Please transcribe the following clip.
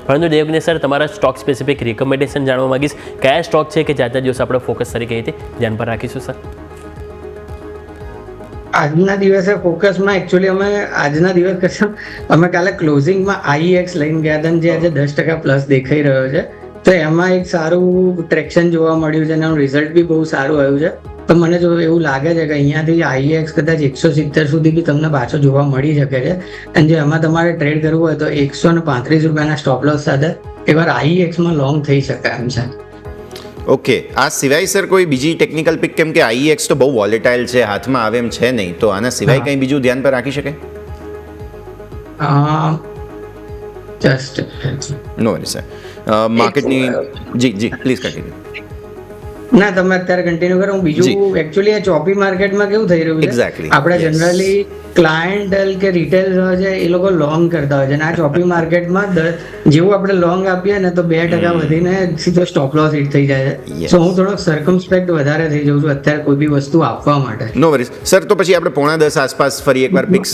પરંતુ દેવજ્ઞેશ સર, તમારા stock specific recommendation જાણવા માંગીશ. કયા સ્ટોક છે કે જે દિવસ આપણે ફોકસ તરીકે ધ્યાન પર રાખીશું સર? આજના દિવસે ફોકસમાં એકચ્યુઅલી આજના દિવસ કરતા અમે કાલે ક્લોઝિંગમાં IEX લઈને ગયા હતા, જે આજે 10% પ્લસ દેખાઈ રહ્યો છે. તો એમાં એક સારું ટ્રેક્શન જોવા મળ્યું છે અને એનું રિઝલ્ટ બી બહુ સારું આવ્યું છે. તો મને જો એવું લાગે છે કે અહીંયાથી IEX કદાચ 170 સુધી બી તમને પાછો જોવા મળી શકે છે. અને જો એમાં તમારે ટ્રેડ કરવું હોય તો 135 રૂપિયાના સ્ટોપ લોસ સાથે એકવાર IEX માં લોંગ થઈ શકે એમ છે. ઓકે, આ સિવાય સર કોઈ બીજી ટેકનિકલ પિક? કેમ કે IEX તો બહુ વોલેટાઇલ છે, હાથમાં આવે એમ છે નહીં, તો આના સિવાય કંઈ બીજું ધ્યાન પર રાખી શકે? જસ્ટ નો વરી સર. માર્કેટની જી પ્લીઝ કન્ટિન્યુ. ના, તમે અત્યારે કન્ટિન્યુ કરો. હું બીજું એકચ્યુઅલી આ ચોપી માર્કેટમાં કેવું થઈ રહ્યું છે, Exactly. આપણે Yes. જનરલી ક્લાયન્ટલ કે રિટેલ હોય છે એ લોકો લોંગ કરતા હોય છે, અને આ ચોપી માર્કેટમાં જેવું આપણે લોંગ આપીએ ને તો 2% વધીને સીધો સ્ટોપ લોસ હિટ થઈ જાય છે. Yes. સો હું થોડો સર્કમસ્પેક્ટ વધારે થઈ જાઉં છું અત્યારે કોઈ બી વસ્તુ આપવા માટે. નો વરીઝ સર. તો પછી આપણે 9:45 આસપાસ ફરી એકવાર પિક્સ